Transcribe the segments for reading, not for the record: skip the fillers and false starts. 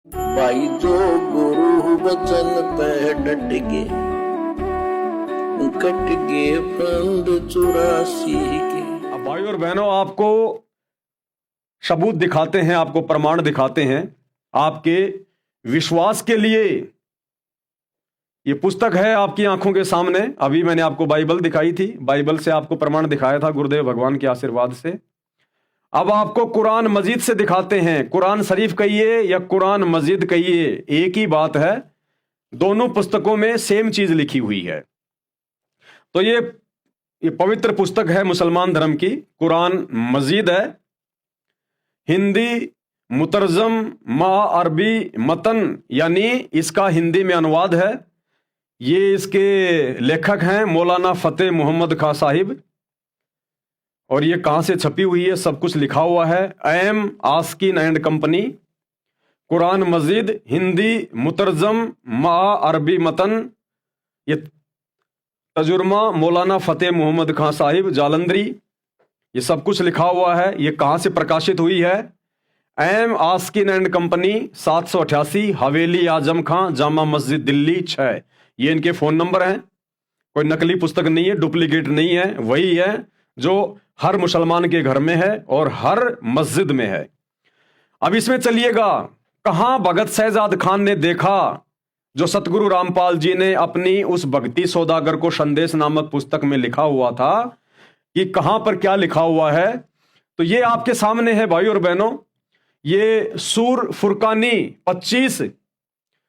भाई जो गुरु वचन पे डट के कट गए फंद 84 के। अब भाई और बहनों, आपको सबूत दिखाते हैं, आपको प्रमाण दिखाते हैं आपके विश्वास के लिए। ये पुस्तक है आपकी आंखों के सामने। अभी मैंने आपको बाइबल दिखाई थी, बाइबल से आपको प्रमाण दिखाया था गुरुदेव भगवान के आशीर्वाद से। अब आपको कुरान मजीद से दिखाते हैं। कुरान शरीफ कहिए या कुरान मजीद कहिए, एक ही बात है। दोनों पुस्तकों में सेम चीज लिखी हुई है। तो ये पवित्र पुस्तक है मुसलमान धर्म की, कुरान मजीद है। हिंदी मुतरजम मा अरबी मतन, यानी इसका हिंदी में अनुवाद है। ये इसके लेखक हैं मौलाना फतेह मोहम्मद खां साहिब। और ये कहाँ से छपी हुई है, सब कुछ लिखा हुआ है। M Askin and company, Quran Majeed Hindi मुतरजम मा अरबी मतन। ये तजुर्मा मौलाना फतेह मोहम्मद खां साहिब जालंधरी, ये सब कुछ लिखा हुआ है। ये कहाँ से प्रकाशित हुई है? एम आस्किन एंड कंपनी, 788 हवेली आजम खां, जामा मस्जिद दिल्ली 6। ये इनके फोन नंबर हैं। कोई नकली पुस्तक नहीं है, डुप्लीकेट नहीं है, वही है जो हर मुसलमान के घर में है और हर मस्जिद में है। अब इसमें चलिएगा, कहां भगत शहजाद खान ने देखा जो सतगुरु रामपाल जी ने अपनी उस भक्ति सौदागर को संदेश नामक पुस्तक में लिखा हुआ था, कि कहां पर क्या लिखा हुआ है? तो ये आपके सामने है भाई और बहनों। ये सूर फुरकानी 25,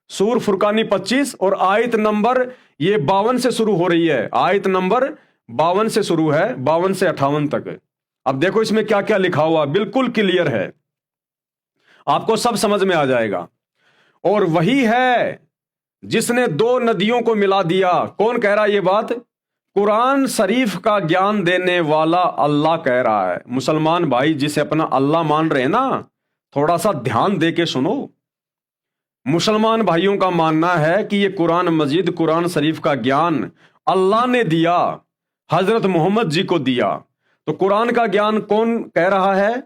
सूर फुरकानी 25 और आयत नंबर ये 52 से शुरू हो रही है। आयत नंबर 52 से शुरू है, 52 से 58 तक। अब देखो इसमें क्या क्या लिखा हुआ, बिल्कुल क्लियर है, आपको सब समझ में आ जाएगा। और वही है जिसने दो नदियों को मिला दिया। कौन कह रहा है ये बात? कुरान शरीफ का ज्ञान देने वाला अल्लाह कह रहा है। मुसलमान भाई जिसे अपना अल्लाह मान रहे हैं ना, थोड़ा सा ध्यान दे के सुनो। मुसलमान भाइयों का मानना है कि ये कुरान मजीद, कुरान शरीफ का ज्ञान अल्लाह ने दिया, हजरत मोहम्मद जी को दिया। तो कुरान का ज्ञान कौन कह रहा है?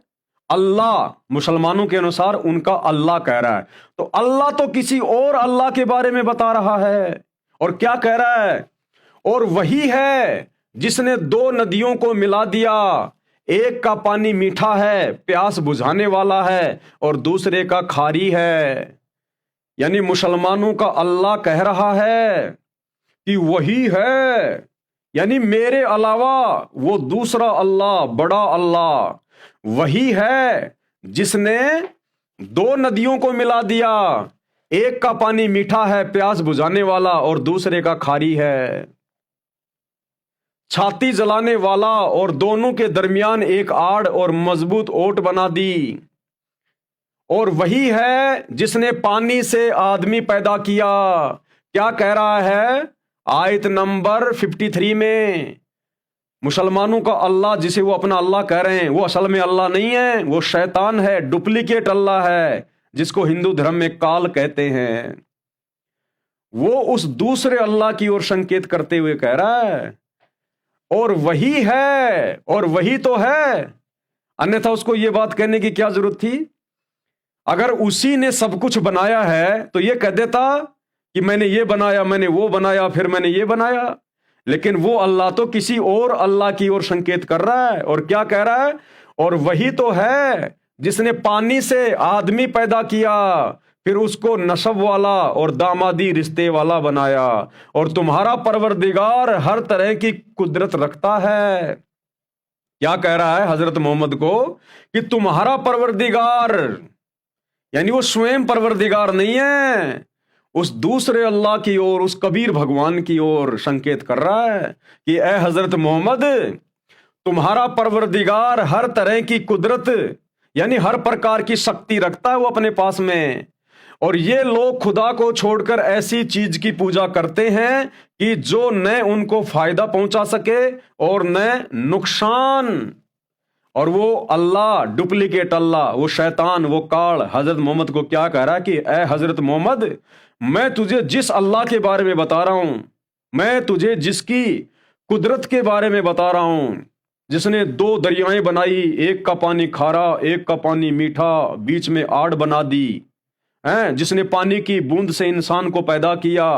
अल्लाह। मुसलमानों के अनुसार उनका अल्लाह कह रहा है। तो अल्लाह तो किसी और अल्लाह के बारे में बता रहा है। और क्या कह रहा है? और वही है जिसने दो नदियों को मिला दिया, एक का पानी मीठा है, प्यास बुझाने वाला है, और दूसरे का खारी है। यानी मुसलमानों का अल्लाह कह रहा है कि वही है, यानी मेरे अलावा वो दूसरा अल्लाह, बड़ा अल्लाह वही है जिसने दो नदियों को मिला दिया, एक का पानी मीठा है, प्यास बुझाने वाला, और दूसरे का खारी है, छाती जलाने वाला, और दोनों के दरमियान एक आड़ और मजबूत ओट बना दी। और वही है जिसने पानी से आदमी पैदा किया। क्या कह रहा है आयत नंबर 53 में? मुसलमानों का अल्लाह जिसे वो अपना अल्लाह कह रहे हैं, वो असल में अल्लाह नहीं है, वो शैतान है, डुप्लीकेट अल्लाह है, जिसको हिंदू धर्म में काल कहते हैं। वो उस दूसरे अल्लाह की ओर संकेत करते हुए कह रहा है, और वही है, और वही तो है। अन्यथा उसको ये बात कहने की क्या जरूरत थी? अगर उसी ने सब कुछ बनाया है तो ये कह देता कि मैंने ये बनाया, मैंने वो बनाया, फिर मैंने ये बनाया। लेकिन वो अल्लाह तो किसी और अल्लाह की ओर संकेत कर रहा है। और क्या कह रहा है? और वही तो है जिसने पानी से आदमी पैदा किया, फिर उसको नसब वाला और दामादी रिश्ते वाला बनाया। और तुम्हारा परवरदिगार हर तरह की कुदरत रखता है। क्या कह रहा है हजरत मोहम्मद को? कि तुम्हारा परवरदिगार, यानी वो स्वयं परवरदिगार नहीं है, उस दूसरे अल्लाह की ओर, उस कबीर भगवान की ओर संकेत कर रहा है कि ए हजरत मोहम्मद, तुम्हारा परवरदिगार हर तरह की कुदरत, यानी हर प्रकार की शक्ति रखता है वो अपने पास में। और ये लोग खुदा को छोड़कर ऐसी चीज की पूजा करते हैं कि जो न उनको फायदा पहुंचा सके और न नुकसान। और वो अल्लाह, डुप्लीकेट अल्लाह, वो शैतान, वो काल हजरत मोहम्मद को क्या कह रहा है कि ए हजरत मोहम्मद, मैं तुझे जिस अल्लाह के बारे में बता रहा हूं, मैं तुझे जिसकी कुदरत के बारे में बता रहा हूं, जिसने दो दरियाएं बनाई, एक का पानी खारा, एक का पानी मीठा, बीच में आड़ बना दी, हैं, जिसने पानी की बूंद से इंसान को पैदा किया,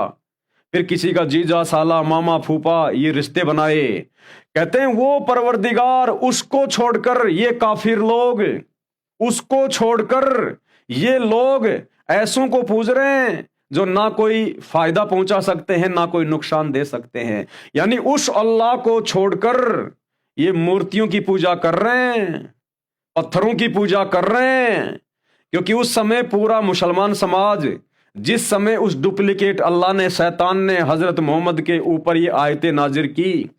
फिर किसी का जीजा साला मामा फूफा ये रिश्ते बनाए। कहते हैं वो परवरदिगार, उसको छोड़कर ये काफिर लोग, उसको छोड़कर ये लोग ऐसों को पूज रहे हैं जो ना कोई फायदा पहुंचा सकते हैं ना कोई नुकसान दे सकते हैं। यानी उस अल्लाह को छोड़कर ये मूर्तियों की पूजा कर रहे हैं, पत्थरों की पूजा कर रहे हैं। क्योंकि उस समय पूरा मुसलमान समाज, जिस समय उस डुप्लीकेट अल्लाह ने, शैतान ने हजरत मोहम्मद के ऊपर ये आयतें नाजिर की,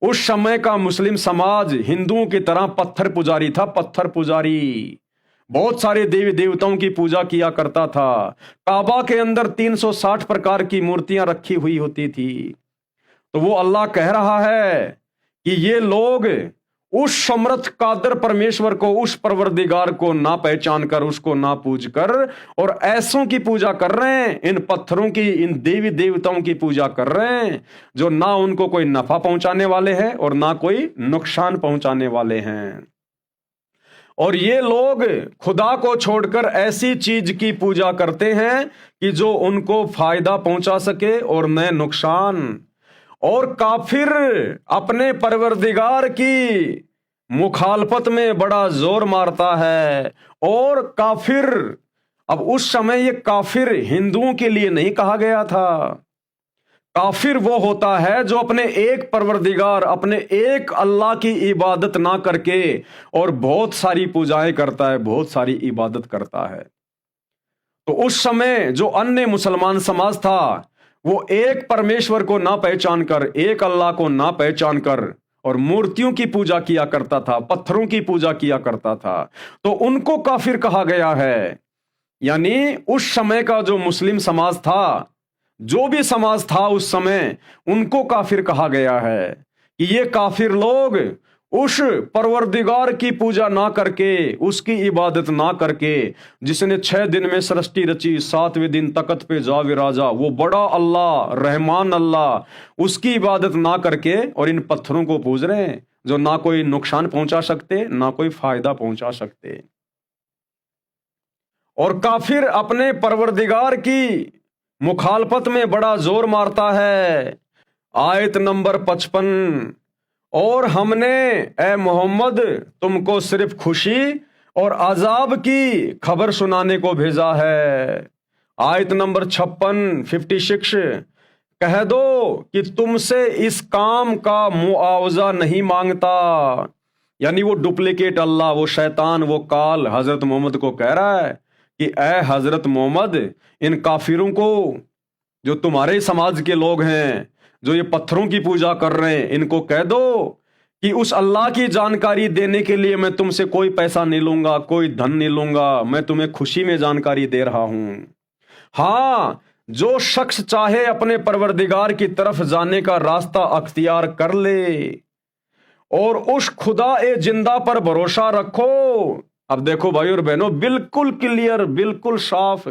उस समय का मुस्लिम समाज हिंदुओं की तरह पत्थर पुजारी था, पत्थर पुजारी। बहुत सारे देवी देवताओं की पूजा किया करता था। काबा के अंदर 360 प्रकार की मूर्तियां रखी हुई होती थी। तो वो अल्लाह कह रहा है कि ये लोग उस समर्थ कादर परमेश्वर को, उस परवरदिगार को ना पहचान कर, उसको ना पूज कर, और ऐसों की पूजा कर रहे हैं, इन पत्थरों की, इन देवी देवताओं की पूजा कर रहे हैं जो ना उनको कोई नफा पहुंचाने वाले हैं और ना कोई नुकसान पहुंचाने वाले हैं। और ये लोग खुदा को छोड़कर ऐसी चीज की पूजा करते हैं कि जो उनको फायदा पहुंचा सके और न नुकसान। और काफिर अपने परवरदिगार की मुखालफत में बड़ा जोर मारता है। और काफिर, अब उस समय ये काफिर हिंदुओं के लिए नहीं कहा गया था। काफिर वो होता है जो अपने एक परवरदिगार, अपने एक अल्लाह की इबादत ना करके और बहुत सारी पूजाएं करता है, बहुत सारी इबादत करता है। तो उस समय जो अन्य मुसलमान समाज था, वो एक परमेश्वर को ना पहचान कर, एक अल्लाह को ना पहचान कर और मूर्तियों की पूजा किया करता था, पत्थरों की पूजा किया करता था, तो उनको काफिर कहा गया है। यानी उस समय का जो मुस्लिम समाज था, जो भी समाज था उस समय, उनको काफिर कहा गया है कि ये काफिर लोग उस परवरदिगार की पूजा ना करके, उसकी इबादत ना करके, जिसने 6 दिन में सृष्टि रची, 7वें दिन तख्त पे जा विराजा, वो बड़ा अल्लाह, रहमान अल्लाह, उसकी इबादत ना करके और इन पत्थरों को पूज रहे हैं जो ना कोई नुकसान पहुंचा सकते ना कोई फायदा पहुंचा सकते। और काफिर अपने परवरदिगार की मुखालफत में बड़ा जोर मारता है। आयत नंबर 55, और हमने ए मोहम्मद तुमको सिर्फ खुशी और अजाब की खबर सुनाने को भेजा है। आयत नंबर 56 कह दो कि तुमसे इस काम का मुआवजा नहीं मांगता। यानी वो डुप्लीकेट अल्लाह, वो शैतान, वो काल हजरत मोहम्मद को कह रहा है कि ए हजरत मोहम्मद, इन काफिरों को, जो तुम्हारे समाज के लोग हैं, जो ये पत्थरों की पूजा कर रहे हैं, इनको कह दो कि उस अल्लाह की जानकारी देने के लिए मैं तुमसे कोई पैसा नहीं लूंगा, कोई धन नहीं लूंगा, मैं तुम्हें खुशी में जानकारी दे रहा हूं। हाँ, जो शख्स चाहे अपने परवरदिगार की तरफ जाने का रास्ता अख्तियार कर ले और उस खुदा ए जिंदा पर भरोसा रखो। अब देखो भाई और बहनों, बिल्कुल क्लियर, बिल्कुल साफ,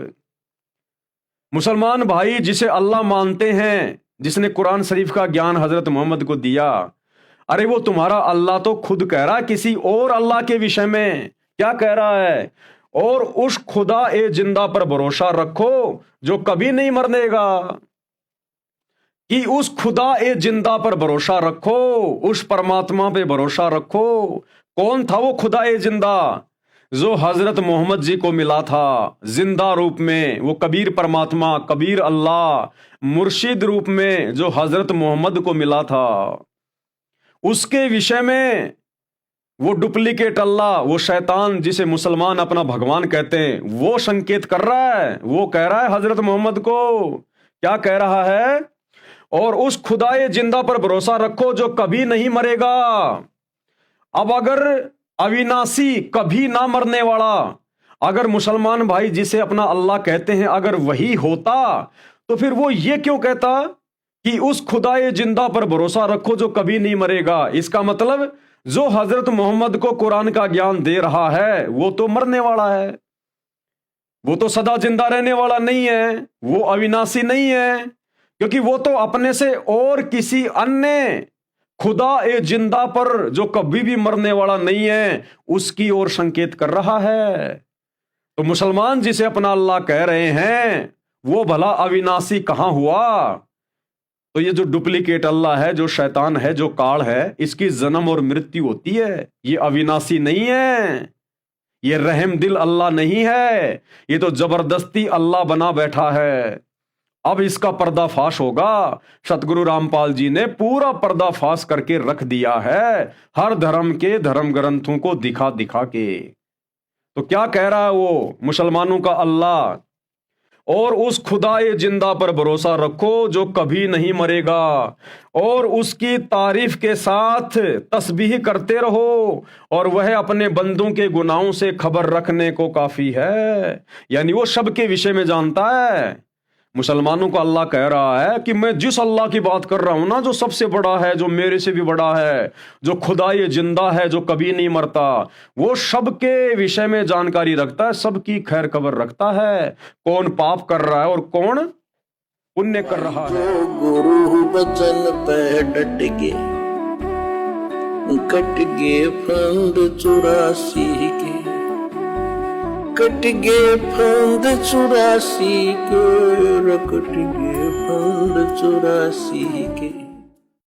मुसलमान भाई जिसे अल्लाह मानते हैं, जिसने कुरान शरीफ का ज्ञान हजरत मोहम्मद को दिया, अरे वो तुम्हारा अल्लाह तो खुद कह रहा है किसी और अल्लाह के विषय में। क्या कह रहा है? और उस खुदा ए जिंदा पर भरोसा रखो जो कभी नहीं मरनेगा। कि उस खुदा ए जिंदा पर भरोसा रखो, उस परमात्मा पे भरोसा रखो। कौन था वो खुदा ए जिंदा? जो हजरत मोहम्मद जी को मिला था जिंदा रूप में, वो कबीर परमात्मा, कबीर अल्लाह, मुर्शिद रूप में जो हजरत मोहम्मद को मिला था, उसके विषय में वो डुप्लीकेट अल्लाह, वो शैतान जिसे मुसलमान अपना भगवान कहते हैं, वो संकेत कर रहा है। वो कह रहा है हजरत मोहम्मद को, क्या कह रहा है? और उस खुदाए जिंदा पर भरोसा रखो जो कभी नहीं मरेगा। अब अगर अविनाशी, कभी ना मरने वाला, अगर मुसलमान भाई जिसे अपना अल्लाह कहते हैं अगर वही होता, तो फिर वो ये क्यों कहता कि उस खुदाए जिंदा पर भरोसा रखो जो कभी नहीं मरेगा? इसका मतलब जो हजरत मोहम्मद को कुरान का ज्ञान दे रहा है वो तो मरने वाला है, वो तो सदा जिंदा रहने वाला नहीं है, वो अविनाशी नहीं है, क्योंकि वो तो अपने से और किसी अन्य खुदा ए जिंदा पर जो कभी भी मरने वाला नहीं है उसकी ओर संकेत कर रहा है। तो मुसलमान जिसे अपना अल्लाह कह रहे हैं वो भला अविनाशी कहां हुआ? तो ये जो डुप्लीकेट अल्लाह है, जो शैतान है, जो काल है, इसकी जन्म और मृत्यु होती है। ये अविनाशी नहीं है, ये रहम दिल अल्लाह नहीं है, ये तो जबरदस्ती अल्लाह बना बैठा है। अब इसका पर्दाफाश होगा। सतगुरु रामपाल जी ने पूरा पर्दाफाश करके रख दिया है, हर धर्म के धर्म ग्रंथों को दिखा दिखा के। तो क्या कह रहा है वो मुसलमानों का अल्लाह? और उस खुदाए जिंदा पर भरोसा रखो जो कभी नहीं मरेगा, और उसकी तारीफ के साथ तस्बीह करते रहो, और वह अपने बंदों के गुनाहों से खबर रखने को काफी है। यानी वो सबके विषय में जानता है। मुसलमानों को अल्लाह कह रहा है कि मैं जिस अल्लाह की बात कर रहा हूं ना, जो सबसे बड़ा है, जो मेरे से भी बड़ा है, जो खुदाए जिंदा है, जो कभी नहीं मरता, वो सबके विषय में जानकारी रखता है, सबकी खैर खबर रखता है। कौन पाप कर रहा है और कौन पुण्य कर रहा है। जो गुरु बचन पे डट के कट गए फंद 84 के, कट गए फंद 84 के, कट गए फंद 84 के।